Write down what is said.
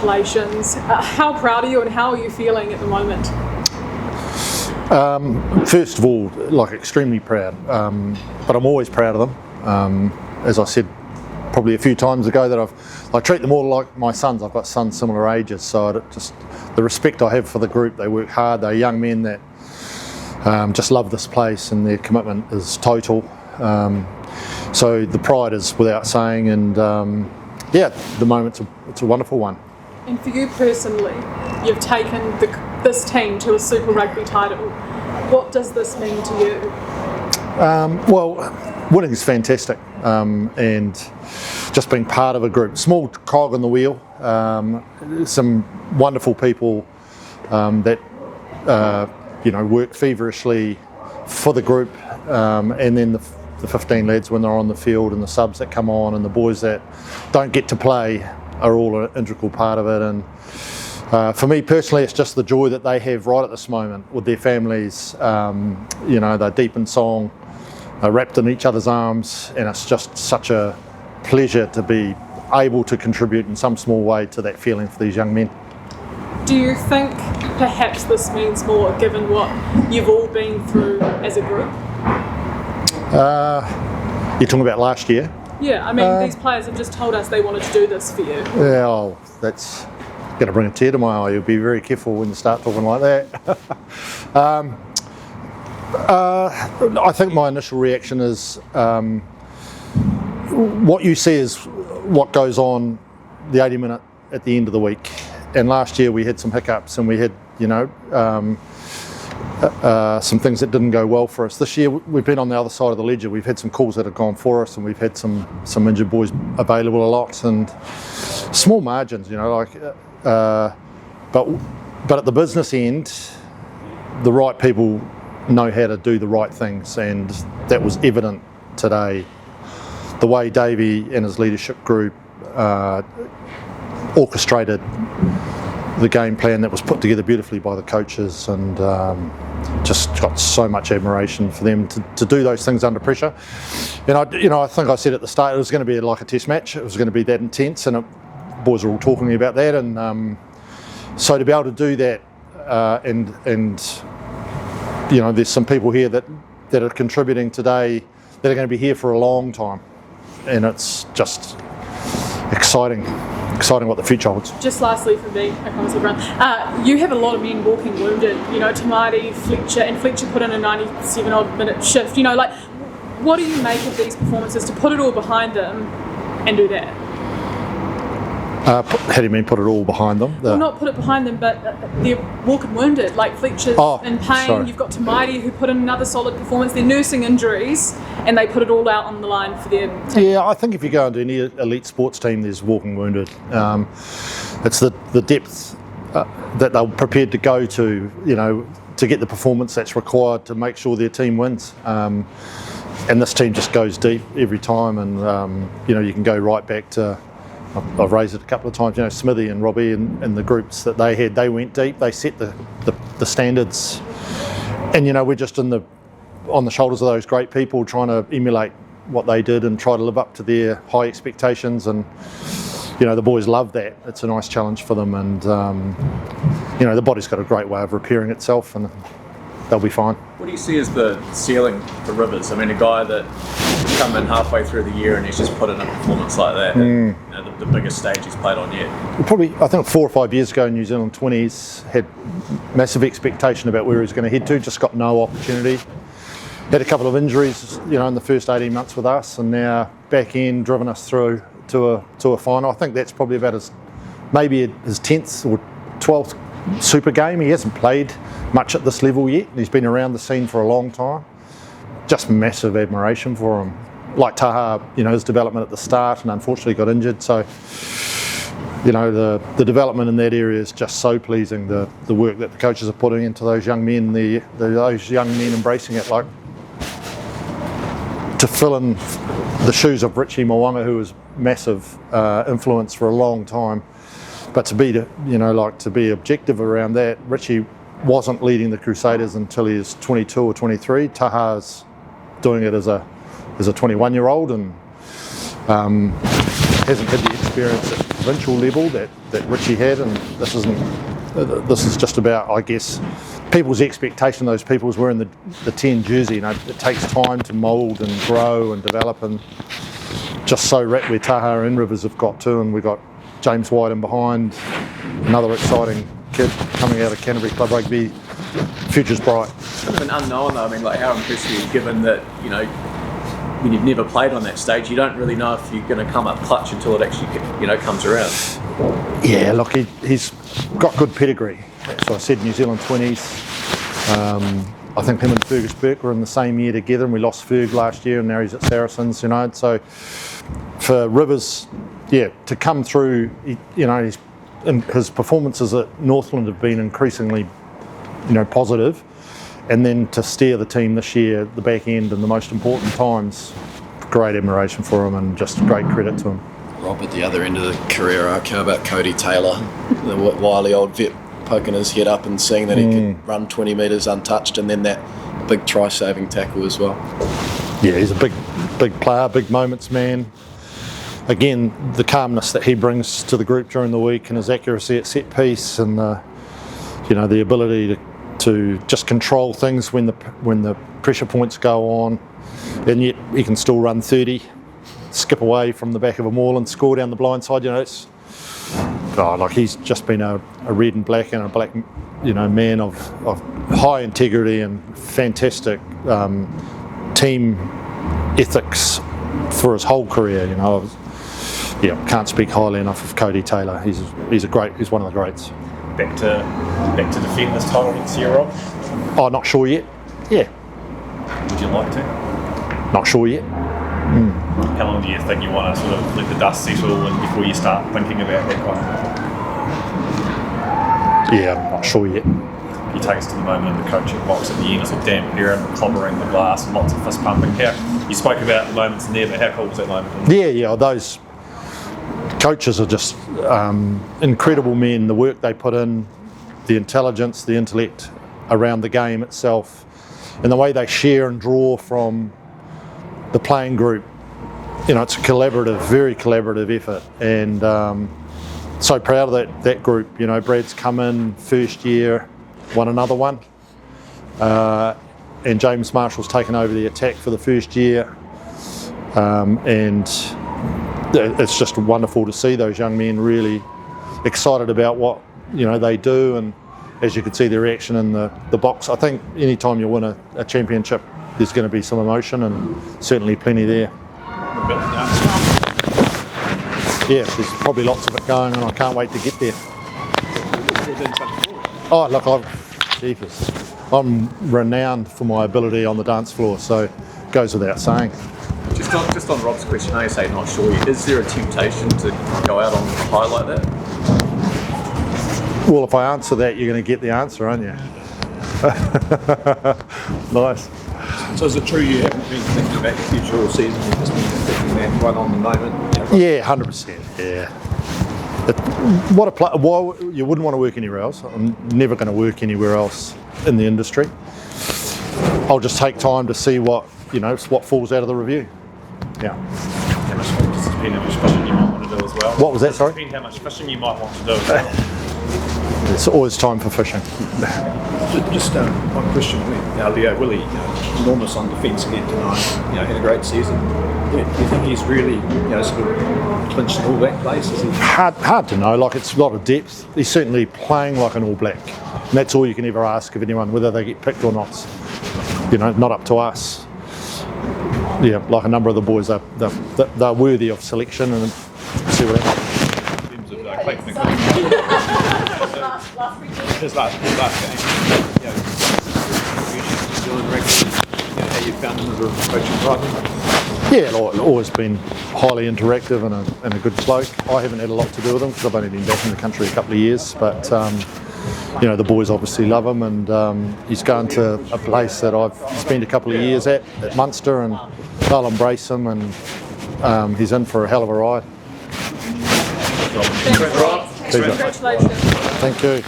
congratulations. How proud are you and how are you feeling at the moment? First of all, extremely proud, but I'm always proud of them. As I said probably a few times ago, that I treat them all like my sons. I've got sons similar ages, so just the respect I have for the group. They work hard. They're young men that just love this place, and their commitment is total. So the pride is without saying, and at the moment it's a wonderful one. And for you personally, you've taken this team to a Super Rugby title. What does this mean to you? Winning is fantastic, and just being part of a group, small cog in the wheel, some wonderful people that work feverishly for the group, and then the 15 lads when they're on the field, and the subs that come on, and the boys that don't get to play are all an integral part of it. And for me personally, it's just the joy that they have right at this moment with their families. They're deep in song, wrapped in each other's arms, and it's just such a pleasure to be able to contribute in some small way to that feeling for these young men. Do you think perhaps this means more given what you've all been through as a group? You're talking about last year? Yeah, I mean, these players have just told us they wanted to do this for you. Yeah, that's going to bring a tear to my eye. You'll be very careful when you start talking like that. I think my initial reaction is what you see is what goes on the 80 minute at the end of the week. And last year we had some hiccups, and we had, some things that didn't go well for us. This year we've been on the other side of the ledger. We've had some calls that have gone for us, and we've had some injured boys available a lot, and small margins, but at the business end, the right people know how to do the right things, and that was evident today. The way Davey and his leadership group orchestrated the game plan that was put together beautifully by the coaches, and just got so much admiration for them to do those things under pressure. And I think I said at the start it was going to be like a test match. It was going to be that intense, and boys are all talking about that. And so to be able to do that, and there's some people here that are contributing today that are going to be here for a long time, and it's just exciting what the future holds. Just lastly for me, I promise everyone, you have a lot of men walking wounded, Tamati, Fletcher, and Fletcher put in a 97 odd minute shift, what do you make of these performances to put it all behind them and do that? How do you mean put it all behind them? Well, not put it behind them, but they're walking wounded. Like Fletcher's in pain. Sorry. You've got Tamati who put in another solid performance. They're nursing injuries, and they put it all out on the line for their team. Yeah, I think if you go into any elite sports team, there's walking wounded. It's the depth that they're prepared to go to, to get the performance that's required to make sure their team wins. And this team just goes deep every time, and you can go right back to. I've raised it a couple of times, Smithy and Robbie and the groups that they had, they went deep, they set the standards, and we're just on the shoulders of those great people trying to emulate what they did and try to live up to their high expectations, and the boys love that. It's a nice challenge for them, and the body's got a great way of repairing itself, and they'll be fine. What do you see as the ceiling for Rivers? I mean, a guy that come in halfway through the year and he's just put in a performance like that, the biggest stage he's played on yet. Probably, I think 4 or 5 years ago, New Zealand 20s had massive expectation about where he was going to head to, just got no opportunity. Had a couple of injuries, in the first 18 months with us, and now back in, driven us through to a final. I think that's probably about maybe his 10th or 12th Super game. He hasn't played much at this level yet. He's been around the scene for a long time. Just massive admiration for him. Like Taha, his development at the start, and unfortunately got injured. So, the development in that area is just so pleasing. The work that the coaches are putting into those young men, those young men embracing it, like to fill in the shoes of Richie Mwanga, who was massive influence for a long time. But to be objective around that, Richie wasn't leading the Crusaders until he was 22 or 23. Taha's doing it as a 21-year-old, and hasn't had the experience provincial level that Richie had, and this isn't. This is just about, I guess, people's expectation. Those people is wearing the 10 jersey. You know, it takes time to mould and grow and develop, and just so right where Taha and Rivers have got to, and we've got James White in behind, another exciting kid coming out of Canterbury Club Rugby. Future's bright. It's kind of an unknown though. I mean, like, how impressed are you, given that, you know, when you've never played on that stage, you don't really know if you're going to come up clutch until it actually, you know, comes around. Yeah, look, he's got good pedigree. So I said New Zealand 20s. I think him and Fergus Burke were in the same year together, and we lost Ferg last year, and now he's at Saracens, you know. So for Rivers, yeah, to come through, you know, his performances at Northland have been increasingly, you know, positive, and then to steer the team this year, the back end and the most important times, great admiration for him and just great credit to him. Rob, at the other end of the career arc, how about Cody Taylor, the wily old vet, poking his head up and seeing that he could run 20 metres untouched, and then that big try-saving tackle as well? Yeah, he's a big player, big moments man. Again, the calmness that he brings to the group during the week, and his accuracy at set piece, and you know, the ability to just control things when the pressure points go on, and yet he can still run 30, skip away from the back of a maul and score down the blind side. You know, it's like he's just been a red and black, and a black, you know, man of high integrity and fantastic team ethics for his whole career. You know, can't speak highly enough of Cody Taylor. He's one of the greats. Back to defend this title next year, Rob? Oh, not sure yet. Yeah. Would you like to? Not sure yet. How long do you think you want to sort of let the dust settle and before you start thinking about that kind of? Yeah, I'm not sure yet. You take us to the moment in the coaching box at the end, sort of damp air and clobbering the glass and lots of fist pumping. You spoke about moments in there, but how cool was that moment? Yeah, those coaches are just incredible men. The work they put in, the intelligence, the intellect around the game itself, and the way they share and draw from the playing group. You know, it's a collaborative, very collaborative effort, and so proud of that group. You know, Brad's come in first year, won another one, and James Marshall's taken over the attack for the first year, and it's just wonderful to see those young men really excited about what, you know, they do, and as you could see their reaction in the box. I think any time you win a championship, there's going to be some emotion, and certainly plenty there. Yeah, there's probably lots of it going, and I can't wait to get there. Oh, look, I'm renowned for my ability on the dance floor, so it goes without saying. Just on Rob's question, I say not sure yet. Is there a temptation to go out on a high like that? Well, if I answer that, you're going to get the answer, aren't you? Nice. So is it true you haven't been thinking about the future all season? You've just been thinking that one on the moment? Yeah, 100%. Yeah. Why you wouldn't want to work anywhere else? I'm never going to work anywhere else in the industry. I'll just take time to see what falls out of the review. Yeah. How much fishing you might want to do as well? What was that? Sorry. How much fishing you might want to do as well? There's always time for fishing. Just one question. Leo Willie, enormous on defence again tonight. Had a great season. Do you think he's really, sort of clinched an All Black place? Is he? Hard to know. Like, it's a lot of depth. He's certainly playing like an All Black, and that's all you can ever ask of anyone, whether they get picked or not. Not up to us. Yeah, like a number of the boys, they're worthy of selection, and see what happens. In terms of Clayton his last game, how you found him as a coaching partner? Yeah, always been highly interactive and a good bloke. I haven't had a lot to do with him because I've only been back in the country a couple of years, but the boys obviously love him, and he's going to a place that I've spent a couple of years at Munster, and they'll embrace him, and he's in for a hell of a ride. Thanks, Rob. Congratulations. Thank you.